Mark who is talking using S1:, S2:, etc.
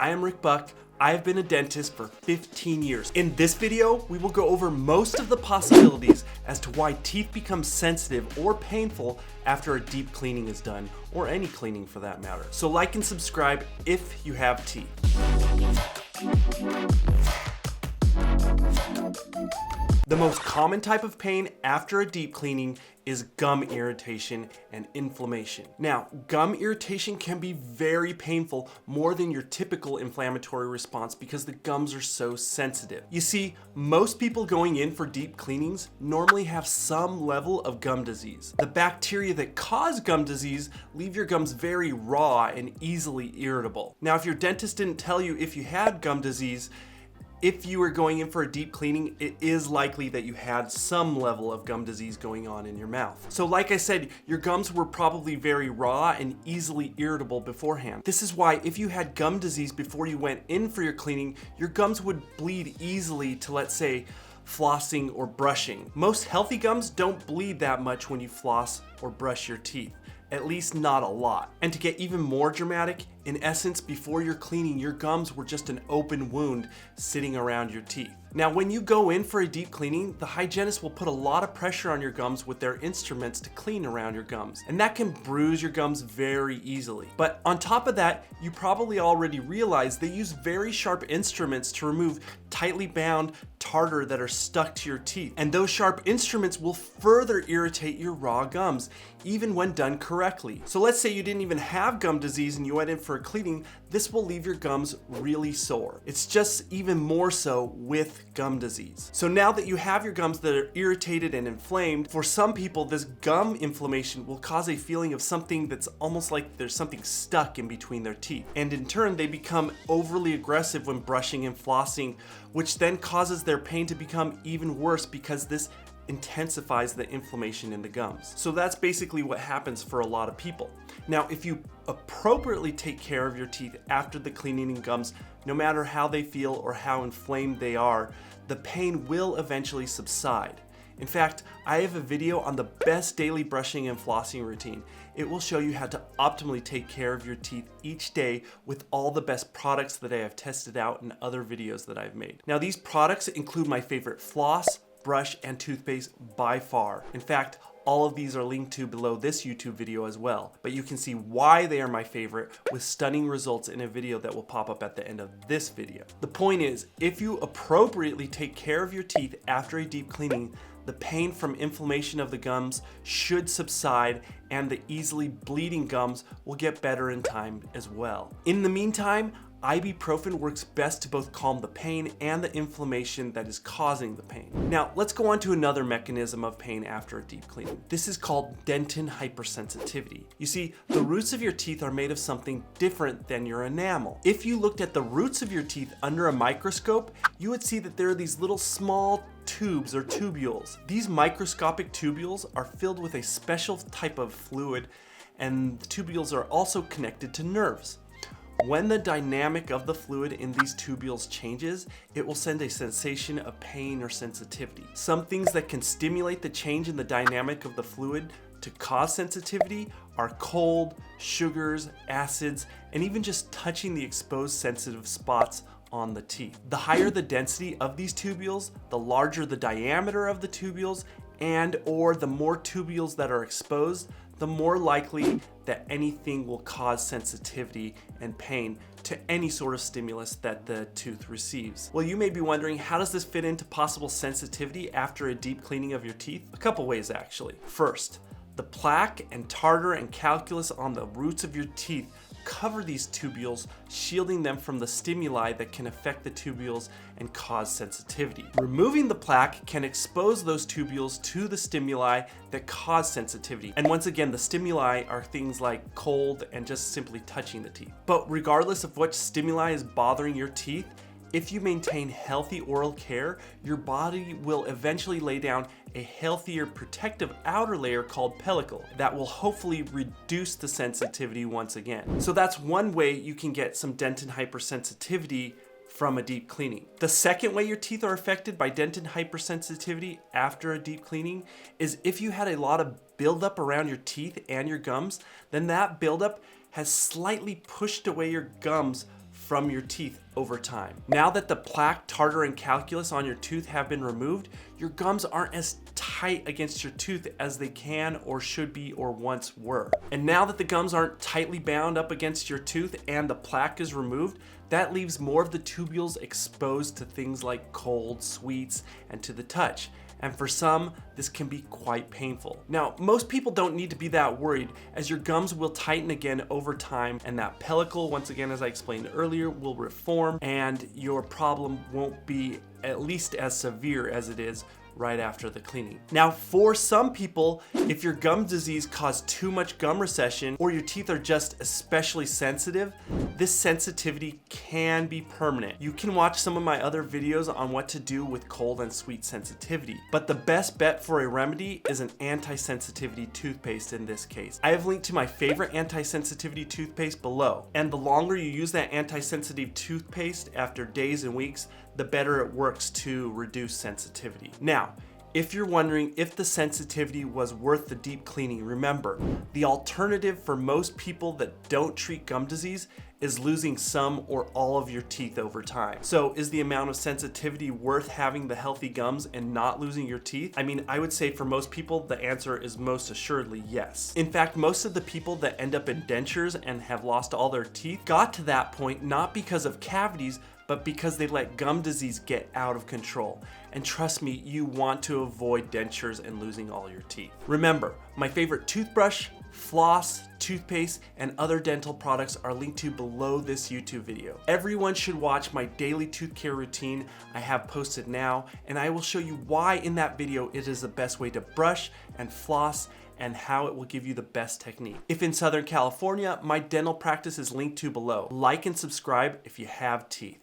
S1: I am Rick Buck. I've been a dentist for 15 years. In this video, we will go over most of the possibilities as to why teeth become sensitive or painful after a deep cleaning is done, or any cleaning for that matter. So like and subscribe if you have teeth. The most common type of pain after a deep cleaning is gum irritation and inflammation. Now, gum irritation can be very painful, more than your typical inflammatory response because the gums are so sensitive. You see, most people going in for deep cleanings normally have some level of gum disease. The bacteria that cause gum disease leave your gums very raw and easily irritable. Now, if your dentist didn't tell you if you had gum disease, if you were going in for a deep cleaning, it is likely that you had some level of gum disease going on in your mouth. So like I said, your gums were probably very raw and easily irritable beforehand. This is why if you had gum disease before you went in for your cleaning, your gums would bleed easily to, let's say, flossing or brushing. Most healthy gums don't bleed that much when you floss or brush your teeth. At least not a lot. And to get even more dramatic, in essence, before your cleaning, your gums were just an open wound sitting around your teeth. Now, when you go in for a deep cleaning, the hygienist will put a lot of pressure on your gums with their instruments to clean around your gums. And that can bruise your gums very easily. But on top of that, you probably already realize they use very sharp instruments to remove tightly bound tartar that are stuck to your teeth. And those sharp instruments will further irritate your raw gums, even when done correctly. So let's say you didn't even have gum disease and you went in for a cleaning, this will leave your gums really sore. It's just even more so with gum disease. So now that you have your gums that are irritated and inflamed, for some people this gum inflammation will cause a feeling of something that's almost like there's something stuck in between their teeth. And in turn, they become overly aggressive when brushing and flossing, which then causes their pain to become even worse because this intensifies the inflammation in the gums. So that's basically what happens for a lot of people. Now, if you appropriately take care of your teeth after the cleaning and gums, no matter how they feel or how inflamed they are, the pain will eventually subside. In fact, I have a video on the best daily brushing and flossing routine. It will show you how to optimally take care of your teeth each day with all the best products that I have tested out in other videos that I've made. Now, these products include my favorite floss, brush, and toothpaste by far. In fact, all of these are linked to below this YouTube video as well, but you can see why they are my favorite with stunning results in a video that will pop up at the end of this video. The point is, if you appropriately take care of your teeth after a deep cleaning, the pain from inflammation of the gums should subside and the easily bleeding gums will get better in time as well. In the meantime, ibuprofen works best to both calm the pain and the inflammation that is causing the pain. Now, let's go on to another mechanism of pain after a deep cleaning. This is called dentin hypersensitivity. You see, the roots of your teeth are made of something different than your enamel. If you looked at the roots of your teeth under a microscope, you would see that there are these little small tubes or tubules. These microscopic tubules are filled with a special type of fluid, and the tubules are also connected to nerves. When the dynamic of the fluid in these tubules changes, it will send a sensation of pain or sensitivity. Some things that can stimulate the change in the dynamic of the fluid to cause sensitivity are cold, sugars, acids, and even just touching the exposed sensitive spots on the teeth. The higher the density of these tubules, the larger the diameter of the tubules, or the more tubules that are exposed, the more likely that anything will cause sensitivity and pain to any sort of stimulus that the tooth receives. Well, you may be wondering, how does this fit into possible sensitivity after a deep cleaning of your teeth? A couple ways, actually. First, the plaque and tartar and calculus on the roots of your teeth cover these tubules, shielding them from the stimuli that can affect the tubules and cause sensitivity. Removing the plaque can expose those tubules to the stimuli that cause sensitivity. And once again, the stimuli are things like cold and just simply touching the teeth. But regardless of what stimuli is bothering your teeth, if you maintain healthy oral care, your body will eventually lay down a healthier protective outer layer called pellicle that will hopefully reduce the sensitivity once again. So that's one way you can get some dentin hypersensitivity from a deep cleaning. The second way your teeth are affected by dentin hypersensitivity after a deep cleaning is if you had a lot of buildup around your teeth and your gums, then that buildup has slightly pushed away your gums from your teeth over time. Now that the plaque, tartar, and calculus on your tooth have been removed, your gums aren't as tight against your tooth as they can or should be or once were. And now that the gums aren't tightly bound up against your tooth and the plaque is removed, that leaves more of the tubules exposed to things like cold, sweets, and to the touch. And for some, this can be quite painful. Now, most people don't need to be that worried, as your gums will tighten again over time, and that pellicle, once again, as I explained earlier, will reform, and your problem won't be at least as severe as it is right after the cleaning. Now, for some people, if your gum disease caused too much gum recession or your teeth are just especially sensitive, this sensitivity can be permanent. You can watch some of my other videos on what to do with cold and sweet sensitivity, but the best bet for a remedy is an anti-sensitivity toothpaste in this case. I have linked to my favorite anti-sensitivity toothpaste below, and the longer you use that anti-sensitive toothpaste after days and weeks, the better it works to reduce sensitivity. Now, if you're wondering if the sensitivity was worth the deep cleaning, remember, the alternative for most people that don't treat gum disease is losing some or all of your teeth over time. So is the amount of sensitivity worth having the healthy gums and not losing your teeth? I mean, I would say for most people, the answer is most assuredly yes. In fact, most of the people that end up in dentures and have lost all their teeth got to that point not because of cavities, but because they let gum disease get out of control. And trust me, you want to avoid dentures and losing all your teeth. Remember, my favorite toothbrush, floss, toothpaste, and other dental products are linked to below this YouTube video. Everyone should watch my daily tooth care routine I have posted now, and I will show you why in that video it is the best way to brush and floss and how it will give you the best technique. If in Southern California, my dental practice is linked to below. Like and subscribe if you have teeth.